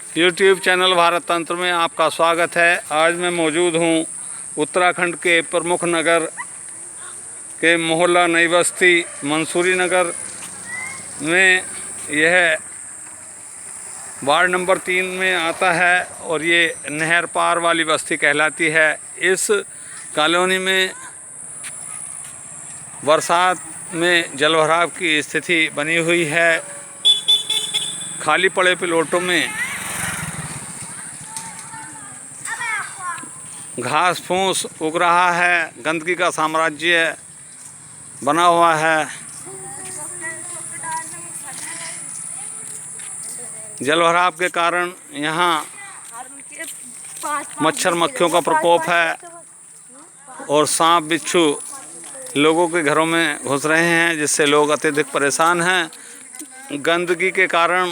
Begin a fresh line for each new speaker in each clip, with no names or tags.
YouTube channel Bharat तंत्र में आपका स्वागत है। आज मैं मौजूद हूँ उत्तराखंड के प्रमुख नगर के मोहल्ला नई बस्ती मंसूरी नगर में। यह वार्ड नंबर 3 में आता है और ये नहर पार वाली बस्ती कहलाती है। इस कॉलोनी में बरसात में जलभराव की स्थिति बनी हुई है। खाली पड़े प्लॉटों में घास फूस उग रहा है, गंदगी का साम्राज्य बना हुआ है। जलभराव के कारण यहाँ मच्छर मक्खियों का प्रकोप है और सांप बिच्छू लोगों के घरों में घुस रहे हैं, जिससे लोग अत्यधिक परेशान हैं। गंदगी के कारण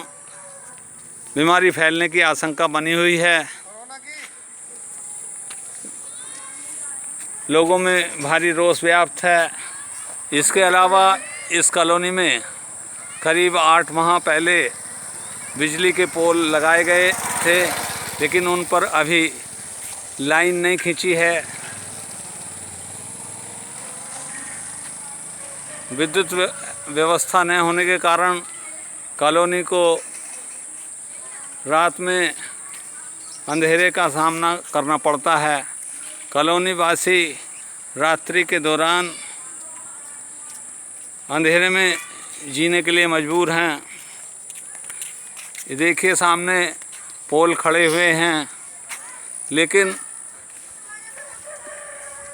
बीमारी फैलने की आशंका बनी हुई है। लोगों में भारी रोष व्याप्त है। इसके अलावा इस कॉलोनी में करीब 8 माह पहले बिजली के पोल लगाए गए थे, लेकिन उन पर अभी लाइन नहीं खींची है। विद्युत व्यवस्था न होने के कारण कॉलोनी को रात में अंधेरे का सामना करना पड़ता है। कॉलोनी वासी रात्रि के दौरान अंधेरे में जीने के लिए मजबूर हैं। ये देखिए सामने पोल खड़े हुए हैं, लेकिन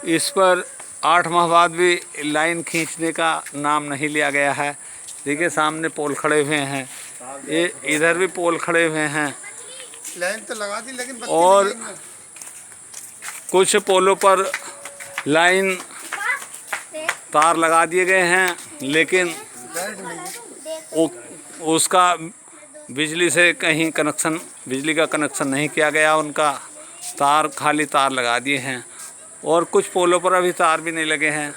इस पर 8 माह बाद भी लाइन खींचने का नाम नहीं लिया गया है। देखिए सामने पोल खड़े हुए हैं, ये इधर भी पोल खड़े हुए हैं।
लाइन तो लगा दी, लेकिन
और कुछ पोलों पर लाइन तार लगा दिए गए हैं, लेकिन उसका बिजली से कहीं कनेक्शन, बिजली का कनेक्शन नहीं किया गया। उनका तार खाली तार लगा दिए हैं और कुछ पोलों पर अभी तार भी नहीं लगे हैं।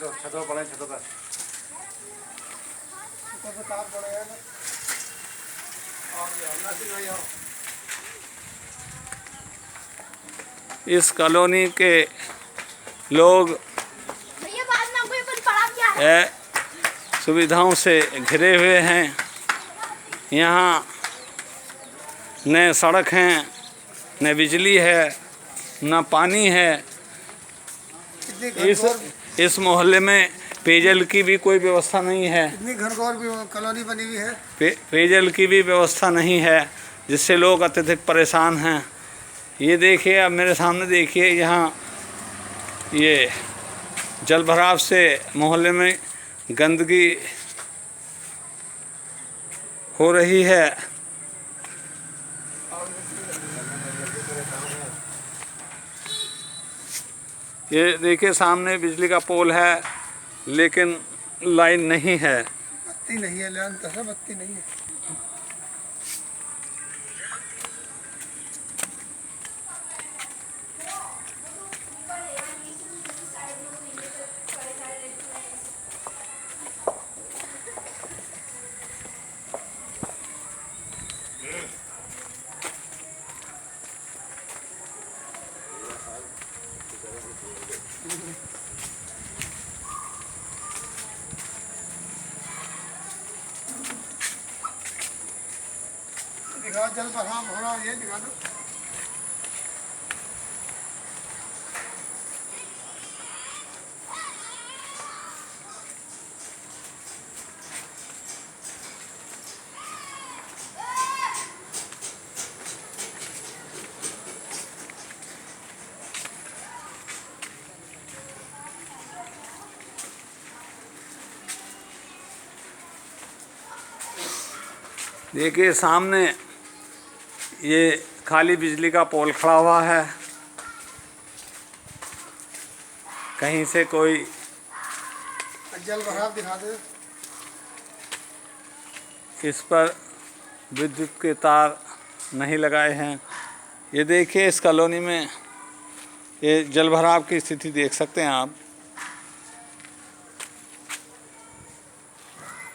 इस कॉलोनी के लोग सुविधाओं से घिरे हुए हैं। यहाँ न सड़क हैं, न बिजली है, न पानी है। इस मोहल्ले में पेयजल की भी कोई व्यवस्था नहीं है।
इतनी घनघोर भी कॉलोनी बनी हुई है,
पेयजल की भी व्यवस्था नहीं है, जिससे लोग अत्यधिक परेशान हैं। ये देखिए, अब मेरे सामने देखिए, यहाँ ये जलभराव से मोहल्ले में गंदगी हो रही है। ये देखिए सामने बिजली का पोल है, लेकिन लाइन नहीं है।
बत्ती नहीं है, लाइन तो है, बत्ती नहीं है। दिखाओ जल भराव हो रहा है, ये दिखा दो।
देखिए सामने ये खाली बिजली का पोल खड़ा हुआ है। कहीं से कोई
जल भराव दिखा दो।
इस पर विद्युत के तार नहीं लगाए हैं। ये देखिए इस कॉलोनी में ये जलभराव की स्थिति देख सकते हैं आप।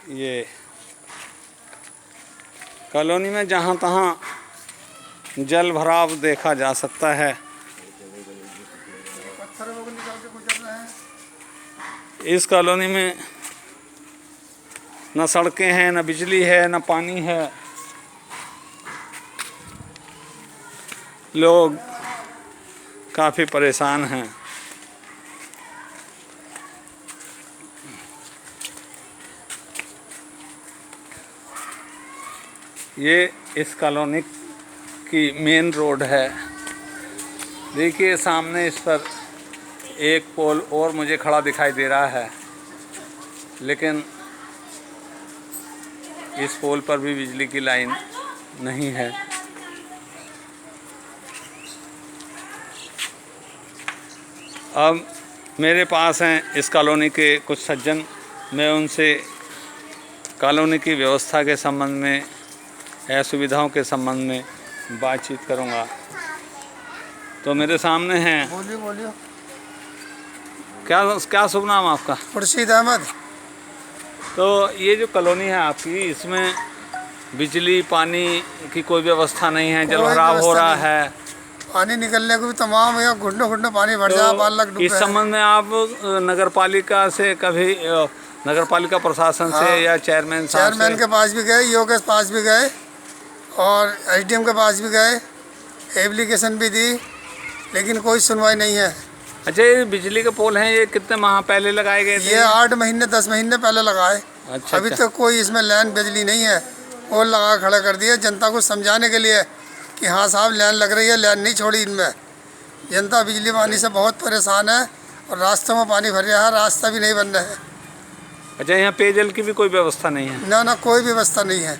ये कॉलोनी में जहाँ तहाँ जल भराव देखा जा सकता है।
पत्थर वो निकाल के गुजर रहे हैं।
इस कॉलोनी में न सड़कें हैं, न बिजली है, न पानी है। लोग काफ़ी परेशान हैं। ये इस कॉलोनी की मेन रोड है। देखिए सामने इस पर एक पोल और मुझे खड़ा दिखाई दे रहा है, लेकिन इस पोल पर भी बिजली की लाइन नहीं है। अब मेरे पास हैं इस कॉलोनी के कुछ सज्जन, मैं उनसे कॉलोनी की व्यवस्था के संबंध में या सुविधाओं के संबंध में बातचीत करूंगा। तो मेरे सामने हैं,
बोलिए बोलिए।
क्या शुभ नाम आपका?
खुर्शीद अहमद।
तो ये जो कॉलोनी है आपकी, इसमें बिजली पानी की कोई व्यवस्था नहीं है, जल भराव हो रहा है,
पानी निकलने को भी तमाम या घुटने घुटने पानी भर जा, बालक
तो
डूबे
इस
हैं।
संबंध में आप नगर पालिका से कभी नगर पालिका प्रशासन से या चेयरमैन साहब
चेयरमैन के पास भी गए, ईओ के पास भी गए और एसडीएम के पास भी गए, एप्लीकेशन भी दी, लेकिन कोई सुनवाई नहीं है।
अच्छा, ये बिजली के पोल हैं, ये कितने माह पहले लगाए गए थे?
ये 8 महीने 10 महीने पहले लगाए।
अच्छा,
अभी तक कोई इसमें लाइन बिजली नहीं है। पोल लगा खड़ा कर दिए जनता को समझाने के लिए कि हाँ साहब लाइन लग रही है, लाइन नहीं छोड़ी इनमें। जनता बिजली पानी से बहुत परेशान है और रास्तों में पानी भर रहा है, रास्ता भी नहीं बन रहा है।
अच्छा, यहाँ पेयजल की भी कोई व्यवस्था नहीं है?
ना कोई व्यवस्था नहीं है।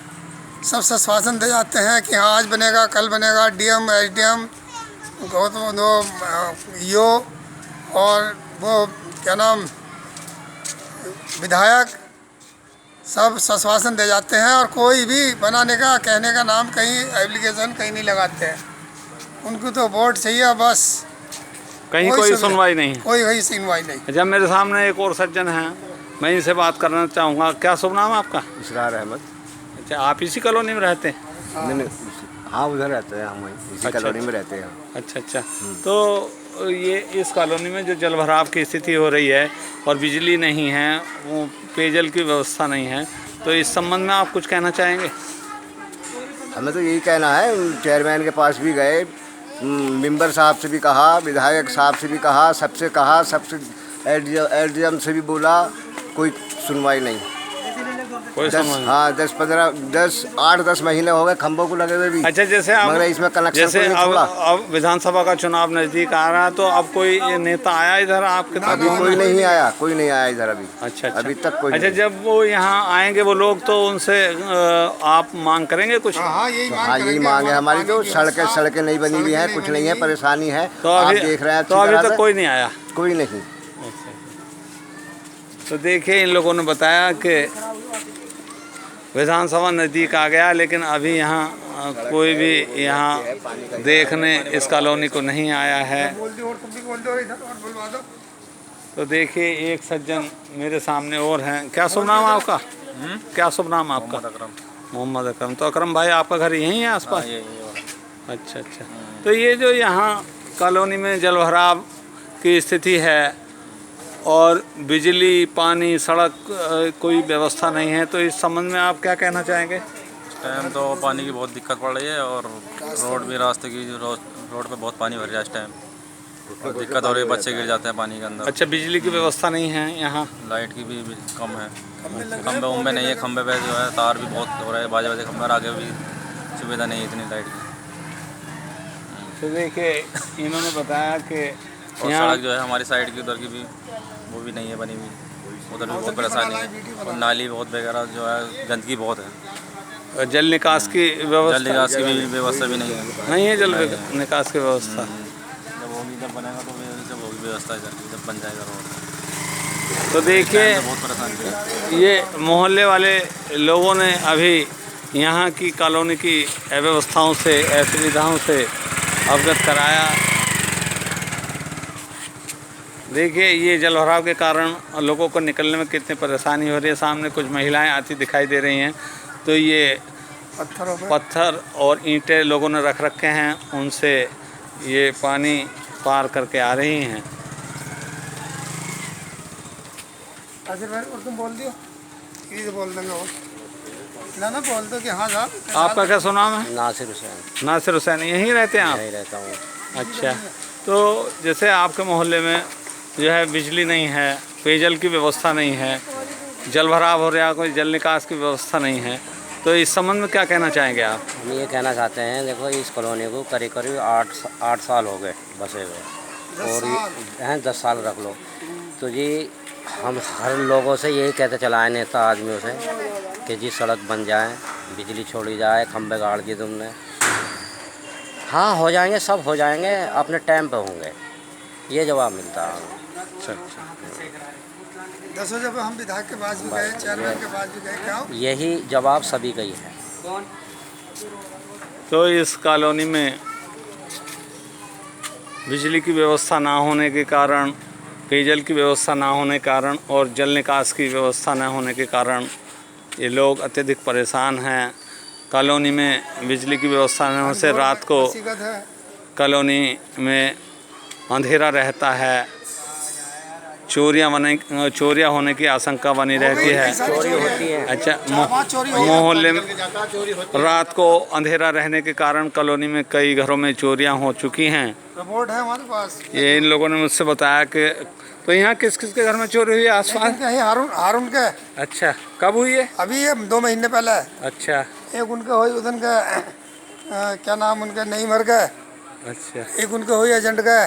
सब आश्वासन दे जाते हैं कि हाँ आज बनेगा, कल बनेगा। डीएम एसडीएम ईओ और वो क्या नाम विधायक सब आश्वासन दे जाते हैं और कोई भी बनाने का कहने का नाम कहीं एप्लीकेशन कहीं नहीं लगाते हैं। उनको तो वोट चाहिए बस,
कहीं कोई सुनवाई नहीं?
कोई सुनवाई नहीं।
अच्छा, मेरे सामने एक और सज्जन हैं, मैं इनसे बात करना चाहूँगा। क्या शुभ नाम है आपका?
इसरार अहमद।
अच्छा, आप इसी कॉलोनी में रहते हैं?
नहीं, हाँ उधर रहते हैं, हम इसी
अच्छा,
कॉलोनी में रहते हैं।
अच्छा, तो ये इस कॉलोनी में जो जल भराव की स्थिति हो रही है और बिजली नहीं है, वो पेयजल की व्यवस्था नहीं है, तो इस संबंध में आप कुछ कहना चाहेंगे?
हमें तो यही कहना है, चेयरमैन के पास भी गए, मेंबर साहब से भी कहा, विधायक साहब से भी कहा, सबसे एसडीएम से भी बोला, कोई सुनवाई नहीं।
कोई सुनवाई?
हाँ 8-10 महीने हो गए खंभों को लगे हुए भी।
अच्छा, जैसे
मगर इसमें कनेक्शन
जैसे अब विधानसभा का चुनाव नज़दीक आ रहा है, तो अब कोई नेता आया इधर आपके?
अभी कोई नहीं आया इधर अभी।
अच्छा,
अभी तक कोई
अच्छा,
नहीं।
जब वो यहाँ आएंगे वो लोग, तो उनसे आप मांग करेंगे कुछ?
हाँ
यही मांग है हमारी। तो सड़कें नहीं बनी हुई हैं, कुछ नहीं है, परेशानी है।
तो
आप
अभी
देख रहे हैं
तो अभी तक कोई नहीं आया?
कोई नहीं।
तो देखिए, इन लोगों ने बताया कि विधानसभा नज़दीक आ गया, लेकिन अभी यहाँ कोई भी यहाँ देखने इस कॉलोनी को नहीं आया है। तो देखिए, एक सज्जन मेरे सामने और हैं। क्या शुभ नाम आपका? क्या शुभ नाम आपका? मोहम्मद अकरम। तो अकरम भाई, आपका घर यहीं है आसपास? अच्छा, तो ये जो यहाँ कॉलोनी में जल भराव की स्थिति है और बिजली पानी सड़क कोई व्यवस्था नहीं है, तो इस संबंध में आप क्या कहना चाहेंगे?
इस टाइम तो पानी की बहुत दिक्कत पड़ रही है और रोड भी, रास्ते की रोड पे बहुत पानी भर रहा है इस टाइम, और दिक्कत हो रही है, बच्चे गिर जाते हैं पानी के अंदर।
अच्छा, बिजली की व्यवस्था नहीं है यहाँ?
लाइट की भी कम है, खंबे नहीं है, खंबे पे जो है तार भी बहुत हो रहा है, बाजे खंबे, आगे भी सुविधा नहीं है इतनी लाइट की।
तो देखिए, इन्होंने बताया कि
और सड़क जो है हमारी साइड की उधर की भी वो भी नहीं है बनी हुई, उधर भी बहुत परेशानी है, और नाली बहुत वगैरह जो है, गंदगी बहुत है।
जल निकास की व्यवस्था?
जल निकास की भी व्यवस्था भी नहीं है।
जल निकास की व्यवस्था?
जब होगी, जब बनेगा तो जब होगी व्यवस्था, जब बन जाएगा रोड।
तो देखिए,
बहुत परेशानी है।
ये मोहल्ले वाले लोगों ने अभी यहाँ की कॉलोनी की अव्यवस्थाओं से, असुविधाओं से अवगत कराया। देखिए, ये जल भराव के कारण लोगों को निकलने में कितनी परेशानी हो रही है। सामने कुछ महिलाएं आती दिखाई दे रही हैं। तो ये
पत्थरों पे
पत्थर और ईंटें लोगों ने रख रखे हैं, उनसे ये पानी पार करके आ रही हैं।
आसिफ भाई और तुम बोल दियो, ये तो बोल देंगे वो ना बोल दो कि हाँ साहब।
आपका क्या सुना है?
नासिर हुसैन।
नासिर हुसैन, यहीं रहते हैं आप?
नहीं रहता हूँ।
अच्छा, तो जैसे आपके मोहल्ले में जो है बिजली नहीं है, पेयजल की व्यवस्था नहीं है, जल भराव हो रहा, कोई जल निकास की व्यवस्था नहीं है, तो इस संबंध में क्या कहना चाहेंगे आप?
हम ये कहना चाहते हैं, देखो इस कॉलोनी को करीब करीब 8 साल हो गए बसे हुए, और ये 10 साल रख लो। तो जी हम हर लोगों से यही कहते चलाए, नेता आदमियों से, कि जी सड़क बन जाए, बिजली छोड़ी जाए, खंबे गाड़ दिए तुमने। हाँ हो जाएंगे, सब हो जाएंगे, अपने टाइम पे होंगे, ये जवाब मिलता है।
अच्छा अच्छा,
10 बजे हम विधायक के पास भी गए, चेयरमैन के पास भी गए, क्या हो?
यही जवाब सभी का ही है।
तो इस कॉलोनी में बिजली की व्यवस्था ना होने के कारण, पेयजल की व्यवस्था ना होने के कारण और जल निकास की व्यवस्था ना होने के कारण ये लोग अत्यधिक परेशान हैं। कॉलोनी में बिजली की व्यवस्था न होने से रात को
नसीबत है।
कॉलोनी में अंधेरा रहता है, चोरियां होने की आशंका बनी रहती है।
चोरी होती है।
अच्छा,
चोरी हो गई।
मोहल्ले में रात को अंधेरा रहने के कारण कॉलोनी में कई घरों में चोरियां हो चुकी हैं।
रिपोर्ट है हमारे पास।
ये इन लोगों ने मुझसे बताया कि तो यहाँ किस किस के घर में चोरी हुई है आसपास?
हारून के।
अच्छा, कब हुई है?
अभी ये 2 महीने पहले।
अच्छा
एक उनके हुई उधन के क्या नाम उनके नहीं मर गए।
अच्छा,
एक उनके हुई एजेंट के।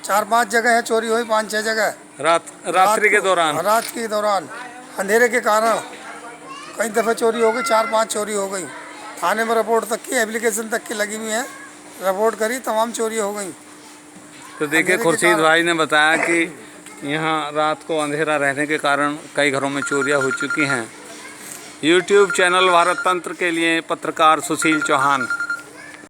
4-5 जगह है चोरी हुई, 5-6 जगह
रात्रि के दौरान।
रात के दौरान अंधेरे के कारण कई दफ़े चोरी हो गई, 4-5 चोरी हो गई। थाने में रिपोर्ट तक की, एप्लीकेशन तक की लगी हुई है, रिपोर्ट करी, तमाम चोरी हो गई।
तो देखिए, खुर्शीद भाई ने बताया कि यहाँ रात को अंधेरा रहने के कारण कई घरों में चोरियां हो चुकी हैं। यूट्यूब चैनल भारत तंत्र के लिए पत्रकार सुशील चौहान।